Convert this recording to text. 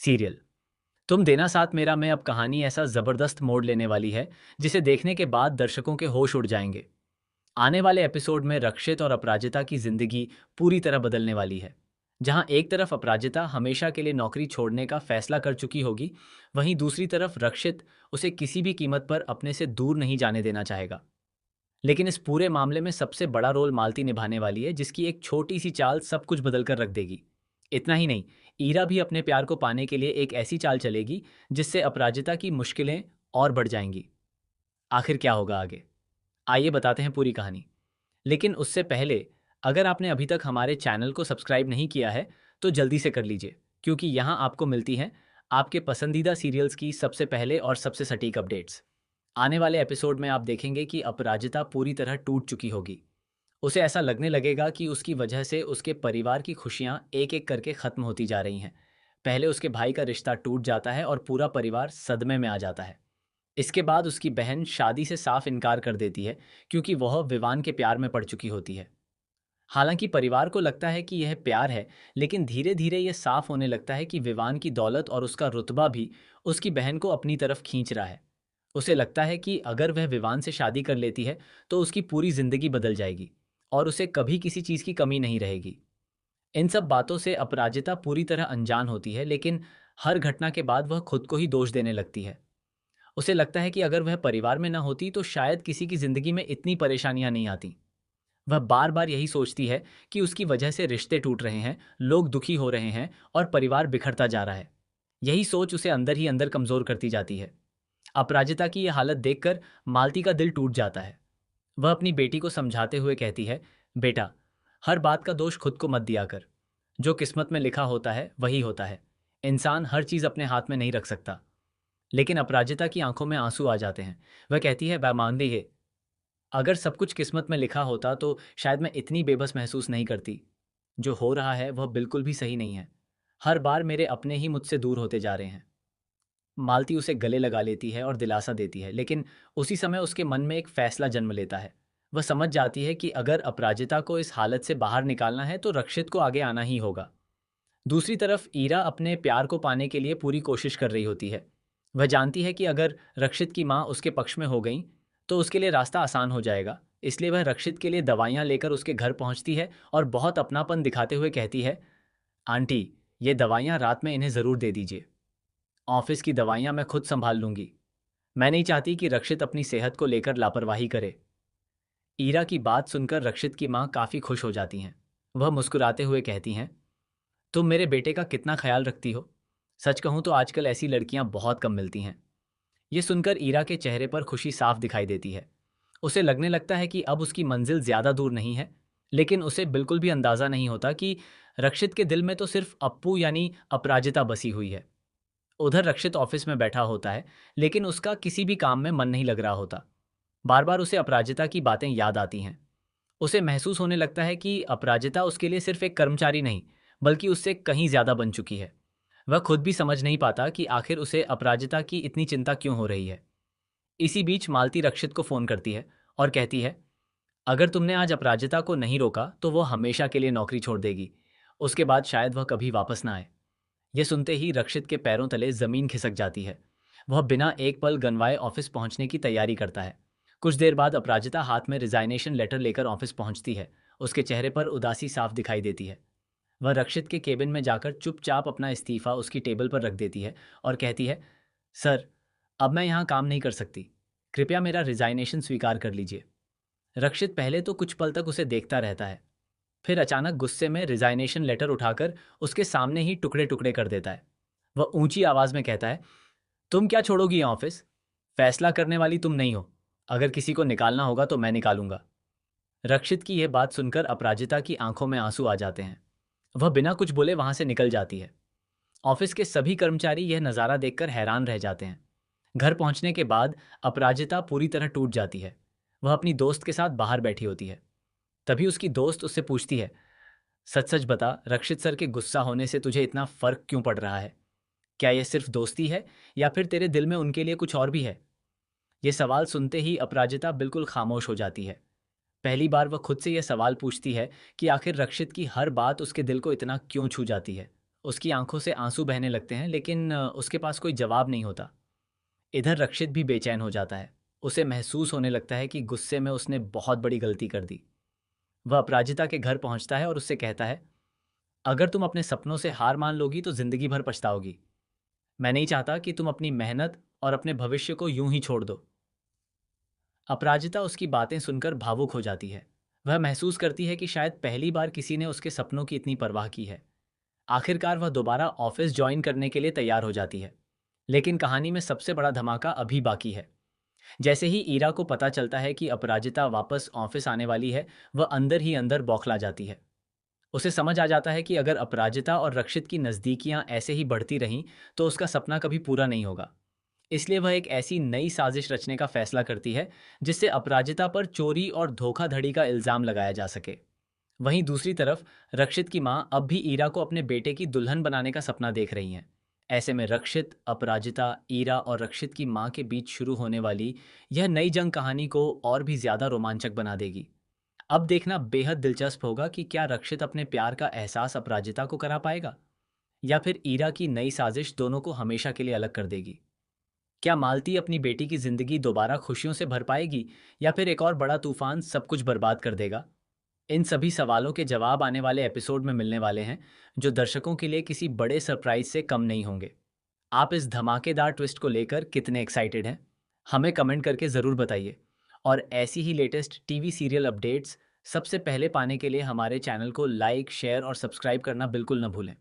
Serial तुम देना साथ मेरा में अब कहानी ऐसा जबरदस्त मोड़ लेने वाली है जिसे देखने के बाद दर्शकों के होश उड़ जाएंगे। आने वाले एपिसोड में रक्षित और अपराजिता की जिंदगी पूरी तरह बदलने वाली है। जहां एक तरफ अपराजिता हमेशा के लिए नौकरी छोड़ने का फैसला कर चुकी होगी, वहीं दूसरी तरफ रक्षित उसे किसी भी कीमत पर अपने से दूर नहीं जाने देना चाहेगा। लेकिन इस पूरे मामले में सबसे बड़ा रोल मालती निभाने वाली है, जिसकी एक छोटी सी चाल सब कुछ बदल कर रख देगी। इतना ही नहीं, ईरा भी अपने प्यार को पाने के लिए एक ऐसी चाल चलेगी जिससे अपराजिता की मुश्किलें और बढ़ जाएंगी। आखिर क्या होगा आगे, आइए बताते हैं पूरी कहानी। लेकिन उससे पहले, अगर आपने अभी तक हमारे चैनल को सब्सक्राइब नहीं किया है तो जल्दी से कर लीजिए, क्योंकि यहाँ आपको मिलती हैं आपके पसंदीदा सीरियल्स की सबसे पहले और सबसे सटीक अपडेट्स। आने वाले एपिसोड में आप देखेंगे कि अपराजिता पूरी तरह टूट चुकी होगी। उसे ऐसा लगने लगेगा कि उसकी वजह से उसके परिवार की खुशियां एक एक करके खत्म होती जा रही हैं। पहले उसके भाई का रिश्ता टूट जाता है और पूरा परिवार सदमे में आ जाता है। इसके बाद उसकी बहन शादी से साफ इनकार कर देती है, क्योंकि वह विवान के प्यार में पड़ चुकी होती है। हालांकि परिवार को लगता है कि यह प्यार है, लेकिन धीरे धीरे यह साफ होने लगता है कि विवान की दौलत और उसका रुतबा भी उसकी बहन को अपनी तरफ खींच रहा है। उसे लगता है कि अगर वह विवान से शादी कर लेती है तो उसकी पूरी जिंदगी बदल जाएगी और उसे कभी किसी चीज की कमी नहीं रहेगी। इन सब बातों से अपराजिता पूरी तरह अनजान होती है, लेकिन हर घटना के बाद वह खुद को ही दोष देने लगती है। उसे लगता है कि अगर वह परिवार में न होती तो शायद किसी की जिंदगी में इतनी परेशानियां नहीं आती। वह बार बार यही सोचती है कि उसकी वजह से रिश्ते टूट रहे हैं, लोग दुखी हो रहे हैं और परिवार बिखरता जा रहा है। यही सोच उसे अंदर ही अंदर कमजोर करती जाती है। अपराजिता की यह हालत देखकर मालती का दिल टूट जाता है। वह अपनी बेटी को समझाते हुए कहती है, बेटा, हर बात का दोष खुद को मत दिया कर। जो किस्मत में लिखा होता है वही होता है। इंसान हर चीज अपने हाथ में नहीं रख सकता। लेकिन अपराजिता की आंखों में आंसू आ जाते हैं। वह कहती है, वह है, अगर सब कुछ किस्मत में लिखा होता तो शायद मैं इतनी बेबस महसूस नहीं करती। जो हो रहा है वह बिल्कुल भी सही नहीं है। हर बार मेरे अपने ही मुझसे दूर होते जा रहे हैं। मालती उसे गले लगा लेती है और दिलासा देती है, लेकिन उसी समय उसके मन में एक फैसला जन्म लेता है। वह समझ जाती है कि अगर अपराजिता को इस हालत से बाहर निकालना है तो रक्षित को आगे आना ही होगा। दूसरी तरफ ईरा अपने प्यार को पाने के लिए पूरी कोशिश कर रही होती है। वह जानती है कि अगर रक्षित की माँ उसके पक्ष में हो गई तो उसके लिए रास्ता आसान हो जाएगा। इसलिए वह रक्षित के लिए दवाइयाँ लेकर उसके घर पहुंचती है और बहुत अपनापन दिखाते हुए कहती है, आंटी, ये दवाइयाँ रात में इन्हें ज़रूर दे दीजिए। ऑफिस की दवाइयाँ मैं खुद संभाल लूंगी। मैं नहीं चाहती कि रक्षित अपनी सेहत को लेकर लापरवाही करे। ईरा की बात सुनकर रक्षित की माँ काफ़ी खुश हो जाती हैं। वह मुस्कुराते हुए कहती हैं, तुम मेरे बेटे का कितना ख्याल रखती हो। सच कहूँ तो आजकल ऐसी लड़कियां बहुत कम मिलती हैं। ये सुनकर ईरा के चेहरे पर खुशी साफ दिखाई देती है। उसे लगने लगता है कि अब उसकी मंजिल ज्यादा दूर नहीं है। लेकिन उसे बिल्कुल भी अंदाजा नहीं होता कि रक्षित के दिल में तो सिर्फ अप्पू यानी अपराजिता बसी हुई है। उधर रक्षित ऑफिस में बैठा होता है, लेकिन उसका किसी भी काम में मन नहीं लग रहा होता। बार बार उसे अपराजिता की बातें याद आती हैं। उसे महसूस होने लगता है कि अपराजिता उसके लिए सिर्फ एक कर्मचारी नहीं, बल्कि उससे कहीं ज्यादा बन चुकी है। वह खुद भी समझ नहीं पाता कि आखिर उसे अपराजिता की इतनी चिंता क्यों हो रही है। इसी बीच मालती रक्षित को फोन करती है और कहती है, अगर तुमने आज अपराजिता को नहीं रोका तो वो हमेशा के लिए नौकरी छोड़ देगी। उसके बाद शायद वह कभी वापस ना आए। यह सुनते ही रक्षित के पैरों तले जमीन खिसक जाती है। वह बिना एक पल गंवाए ऑफिस पहुंचने की तैयारी करता है। कुछ देर बाद अपराजिता हाथ में रिजाइनेशन लेटर लेकर ऑफिस पहुंचती है। उसके चेहरे पर उदासी साफ दिखाई देती है। वह रक्षित के केबिन में जाकर चुपचाप अपना इस्तीफा उसकी टेबल पर रख देती है और कहती है, सर, अब मैं यहाँ काम नहीं कर सकती। कृपया मेरा रिजाइनेशन स्वीकार कर लीजिए। रक्षित पहले तो कुछ पल तक उसे देखता रहता है, फिर अचानक गुस्से में रिजाइनेशन लेटर उठाकर उसके सामने ही टुकड़े टुकड़े कर देता है। वह ऊंची आवाज में कहता है, तुम क्या छोड़ोगी ये ऑफिस? फैसला करने वाली तुम नहीं हो। अगर किसी को निकालना होगा तो मैं निकालूंगा। रक्षित की यह बात सुनकर अपराजिता की आंखों में आंसू आ जाते हैं। वह बिना कुछ बोले वहां से निकल जाती है। ऑफिस के सभी कर्मचारी यह नज़ारा देखकर हैरान रह जाते हैं। घर पहुंचने के बाद अपराजिता पूरी तरह टूट जाती है। वह अपनी दोस्त के साथ बाहर बैठी होती है। तभी उसकी दोस्त उससे पूछती है, सच सच बता, रक्षित सर के गुस्सा होने से तुझे इतना फर्क क्यों पड़ रहा है? क्या यह सिर्फ दोस्ती है या फिर तेरे दिल में उनके लिए कुछ और भी है? ये सवाल सुनते ही अपराजिता बिल्कुल खामोश हो जाती है। पहली बार वह खुद से यह सवाल पूछती है कि आखिर रक्षित की हर बात उसके दिल को इतना क्यों छू जाती है। उसकी आंखों से आंसू बहने लगते हैं, लेकिन उसके पास कोई जवाब नहीं होता। इधर रक्षित भी बेचैन हो जाता है। उसे महसूस होने लगता है कि गुस्से में उसने बहुत बड़ी गलती कर दी। वह अपराजिता के घर पहुंचता है और उससे कहता है, अगर तुम अपने सपनों से हार मान लोगी तो जिंदगी भर पछताओगी। मैं नहीं चाहता कि तुम अपनी मेहनत और अपने भविष्य को यूं ही छोड़ दो। अपराजिता उसकी बातें सुनकर भावुक हो जाती है। वह महसूस करती है कि शायद पहली बार किसी ने उसके सपनों की इतनी परवाह की है। आखिरकार वह दोबारा ऑफिस ज्वाइन करने के लिए तैयार हो जाती है। लेकिन कहानी में सबसे बड़ा धमाका अभी बाकी है। जैसे ही ईरा को पता चलता है कि अपराजिता वापस ऑफिस आने वाली है, वह अंदर ही अंदर बौखला जाती है। उसे समझ आ जाता है कि अगर अपराजिता और रक्षित की नज़दीकियां ऐसे ही बढ़ती रहीं तो उसका सपना कभी पूरा नहीं होगा। इसलिए वह एक ऐसी नई साजिश रचने का फैसला करती है जिससे अपराजिता पर चोरी और धोखाधड़ी का इल्ज़ाम लगाया जा सके। वहीं दूसरी तरफ रक्षित की मां अब भी ईरा को अपने बेटे की दुल्हन बनाने का सपना देख रही हैं। ऐसे में रक्षित, अपराजिता, ईरा और रक्षित की मां के बीच शुरू होने वाली यह नई जंग कहानी को और भी ज्यादा रोमांचक बना देगी। अब देखना बेहद दिलचस्प होगा कि क्या रक्षित अपने प्यार का एहसास अपराजिता को करा पाएगा, या फिर ईरा की नई साजिश दोनों को हमेशा के लिए अलग कर देगी। क्या मालती अपनी बेटी की जिंदगी दोबारा खुशियों से भर पाएगी, या फिर एक और बड़ा तूफान सब कुछ बर्बाद कर देगा। इन सभी सवालों के जवाब आने वाले एपिसोड में मिलने वाले हैं, जो दर्शकों के लिए किसी बड़े सरप्राइज से कम नहीं होंगे। आप इस धमाकेदार ट्विस्ट को लेकर कितने एक्साइटेड हैं, हमें कमेंट करके ज़रूर बताइए। और ऐसी ही लेटेस्ट टीवी सीरियल अपडेट्स सबसे पहले पाने के लिए हमारे चैनल को लाइक, शेयर और सब्सक्राइब करना बिल्कुल न भूलें।